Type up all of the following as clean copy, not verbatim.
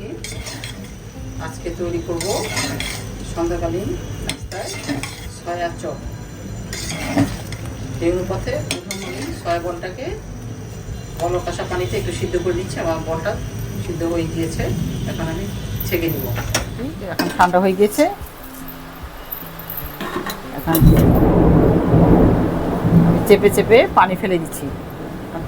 দেখি। আজকে তৈরি করব সন্ধ্যাকালীন নাস্তায় সয়া চপ। এই অনুপাতে প্রথম আমি সয়া বলটাকে বলক আসা পানিতে একটু সিদ্ধ করে নিচ্ছি। আমার বলটা সিদ্ধ হয়ে গিয়েছে, এখন আমি ছেঁকে নিব। এখন ঠান্ডা হয়ে গিয়েছে, এখন আমি চেপে চেপে পানি ফেলে দিচ্ছি।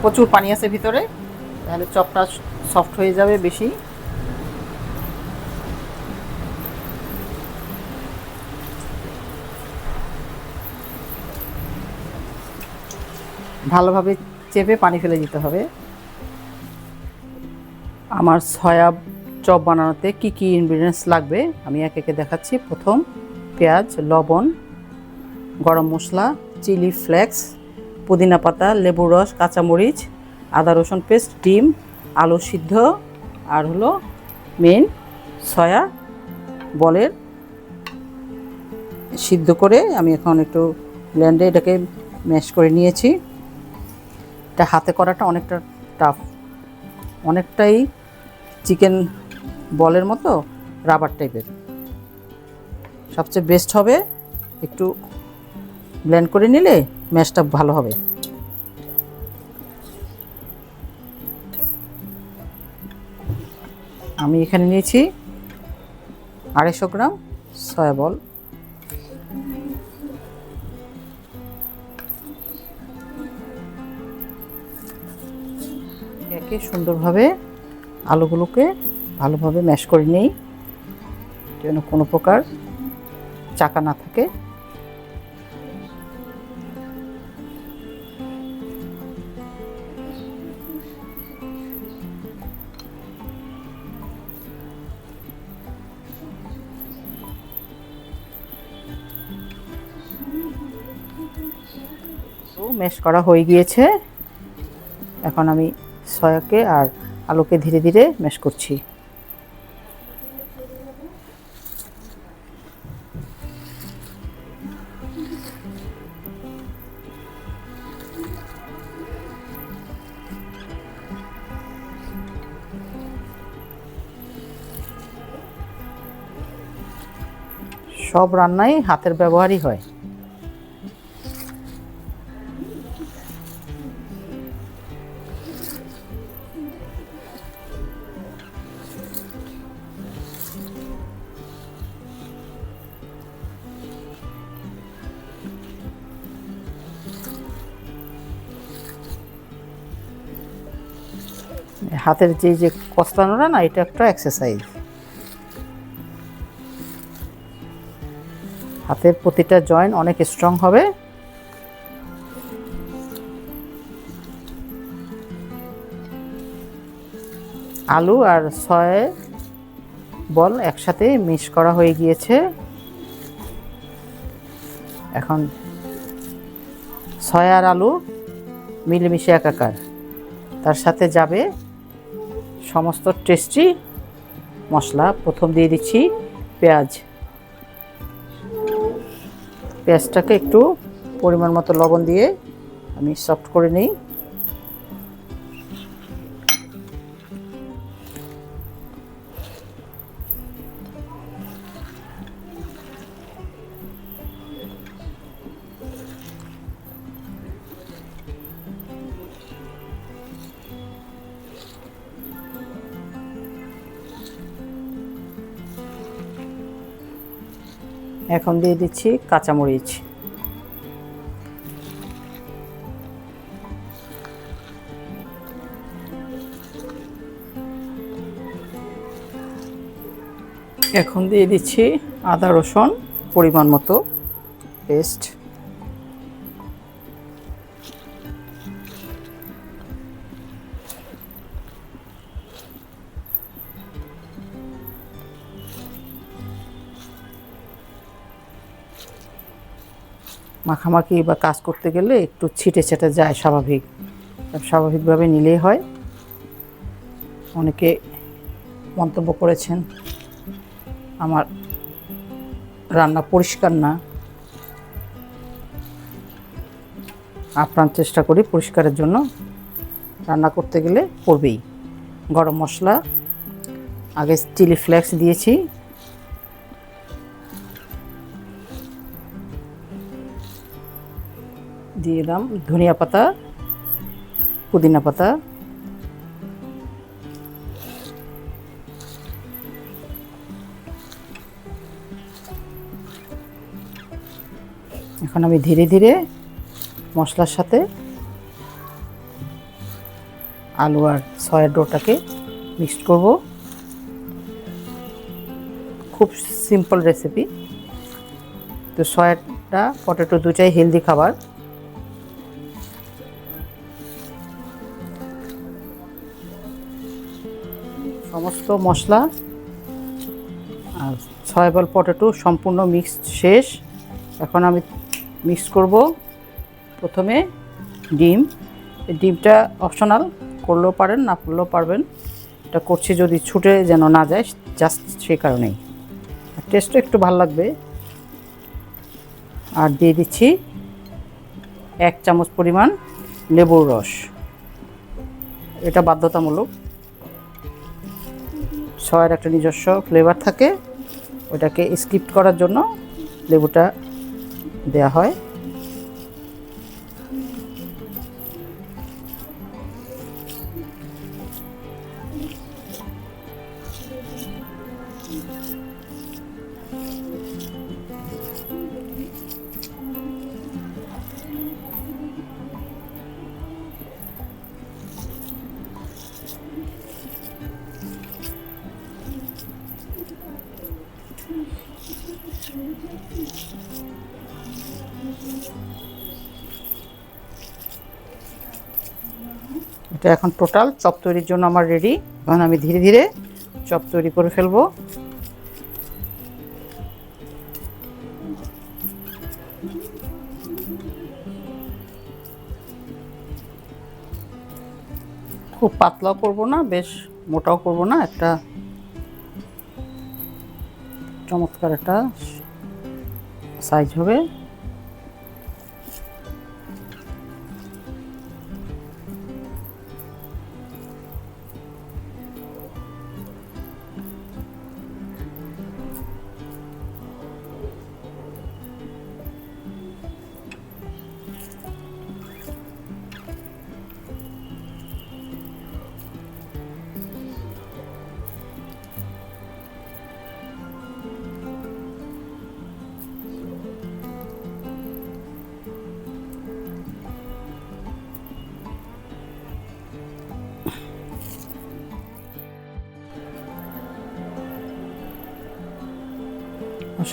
প্রচুর পানি আছে ভিতরে, তাহলে চপটা সফট হয়ে যাবে বেশি। ভালোভাবে চেপে পানি ফেলে দিতে হবে। আমার সয়া চপ বানানোতে কি কি ইনগ্রিডিয়েন্টস লাগবে আমি এক একে দেখাচ্ছি। প্রথম, পেঁয়াজ, লবণ, গরম মশলা, চিলি ফ্লেক্স, পুদিনা পাতা, লেবুর রস, কাঁচামরিচ, আদা রসুন পেস্ট, ডিম, আলু সিদ্ধ, আর হলো মেন সয়া বলের সিদ্ধ করে আমি এখন একটু ব্লেন্ডে এটাকে ম্যাশ করে নিয়েছি। এটা হাতে করাটা অনেকটা টাফ, অনেকটাই চিকেন বলের মতো রাবার টাইপের। সবচেয়ে বেস্ট হবে একটু ব্লেন্ড করে নিলে ম্যাশটা ভালো হবে। আমি এখানে নিয়েছি 250 গ্রাম সয়া বল। একে সুন্দরভাবে আলুগুলোকে ভালোভাবে ম্যাশ করে নেই, যেন কোনো প্রকার চাকা না থাকে। ম্যাশ করা হয়ে গিয়েছে, এখন আমি সয়াকে আর আলুকে ধীরে ধীরে ম্যাশ করছি। সব রান্নায় হাতের ব্যবহারই হয়। হাতের যে কচলানোটা না, এটা একটা এক্সারসাইজ। হাতের প্রতিটা জয়েন্ট অনেক স্ট্রং হবে। আলু আর সয়া বল একসাথে মিক্স করা হয়ে গিয়েছে। এখন সয়া আর আলু মিলেমিশে একাকার, তার সাথে যাবে সমস্ত টেস্টি মশলা। প্রথম দিয়ে দিচ্ছি পেঁয়াজ। পেঁয়াজটাকে একটু পরিমাণ মতো লবণ দিয়ে আমি সফট করে নিই। এখন দিয়ে দিচ্ছি কাঁচামরিচ। এখন দিয়ে দিচ্ছি আদা রসুন পরিমাণ মতো পেস্ট। মাখামাখি বা কাজ করতে গেলে একটু ছিটে ছেটে যায়, স্বাভাবিকভাবে নিলেই হয়। অনেকে মন্তব্য করেছেন আমার রান্না পরিষ্কার না, আপ্রাণ চেষ্টা করি পরিষ্কারের জন্য। রান্না করতে গেলে পড়বেই। গরম মশলা, আগে চিলি ফ্লেক্স দিয়েছি, দিয়ে দিলাম ধনিয়া পাতা, পুদিনা পাতা, এখন আমি ধীরে ধীরে মশলার সাথে আলু আর সয়ার ডোটাকে মিক্সড করব। খুব সিম্পল রেসিপি। তো সয়াটা পটেটো দুটাই হেলদি খাবার। সমস্ত মশলা আর সয়াবল পটেটো সম্পূর্ণ মিক্সড শেষ। এখন আমি মিক্স করব প্রথমে ডিম। ডিমটা অপশনাল, করলেও পারেন না করলেও পারবেন। এটা করছি যদি ছুটে যেন না যায়, জাস্ট সেই কারণেই। টেস্টও একটু ভালো লাগবে। আর দিয়ে দিচ্ছি 1 চামচ পরিমাণ লেবুর রস। এটা বাধ্যতামূলক। সয়ের একটা নিজস্ব ফ্লেভার থাকে, ওটাকে স্কিপ করার জন্য লেবুটা দেয়া হয়। এটা এখন টোটাল চপ তৈরির জন্য আমার রেডি। এখন আমি ধীরে ধীরে চপ তৈরি করে ফেলবো। খুব পাতলাও করব না, বেশ মোটাও করব না, একটা চমৎকার একটা সাইজ হবে।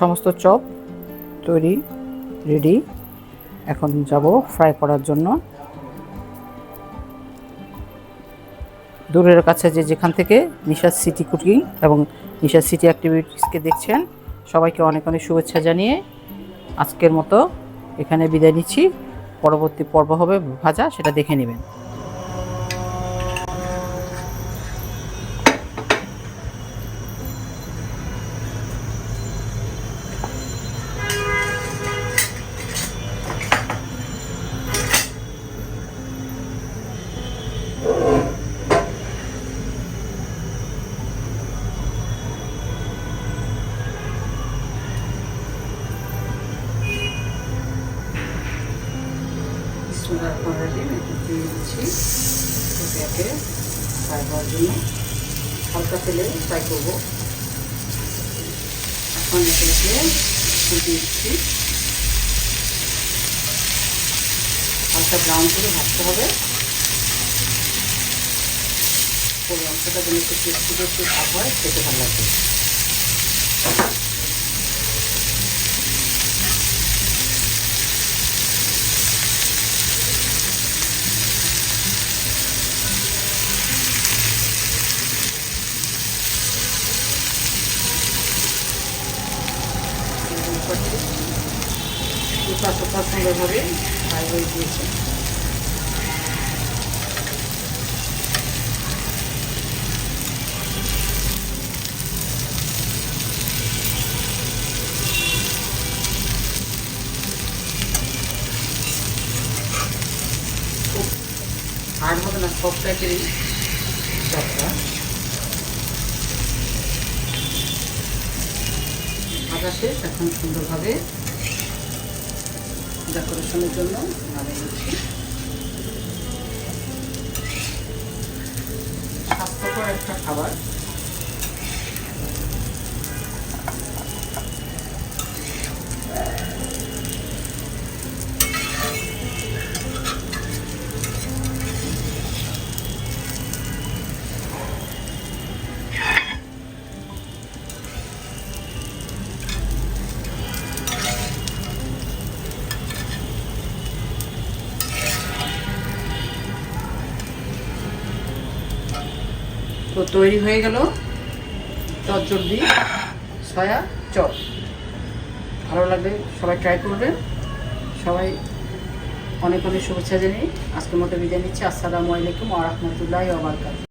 সমস্ত চপ তৈরি রেডি। এখন যাব ফ্রাই করার জন্য। দূরের কাছে যেখান থেকে নিশা সিটি কুকিং এবং নিশা সিটি অ্যাক্টিভিটিসকে দেখছেন, সবাইকে অনেক অনেক শুভেচ্ছা জানিয়ে আজকের মতো এখানে বিদায় নিচ্ছি। পরবর্তী পর্ব হবে ভাজা, সেটা দেখে নেবেন। দিয়ে দিচ্ছি একে ফ্রাই হওয়ার জন্য। হালকা তেলে ফ্রাই করবো। এখন একে দিয়ে দিচ্ছি, হালকা ব্রাউন করে ভাজতে হবে। ওই অংশটা যেন একটু টেস্টি টেস্টি ভাব হয়, খেতে ভালো লাগবে। সুন্দরভাবে ফ্রাই হয়ে গিয়েছে। খুব হার্ড হবে না, সফট টাইপেরই চপটা। ভাজা শেষ, এখন সুন্দরভাবে ডেকোরেশনের জন্য নামিয়ে নিচ্ছি। স্বাস্থ্যকর একটা খাবার। তো তৈরি হয়ে গেল চটজলদি সয়া চপ। ভালো লাগবে, সবাই ট্রাই করবেন। সবাই অনেক অনেক শুভেচ্ছা জানিয়ে আজকের মতো বিদায় নিচ্ছি। আসসালামু আলাইকুম ওয়া রাহমাতুল্লাহি ওয়া বারাকাতুহু।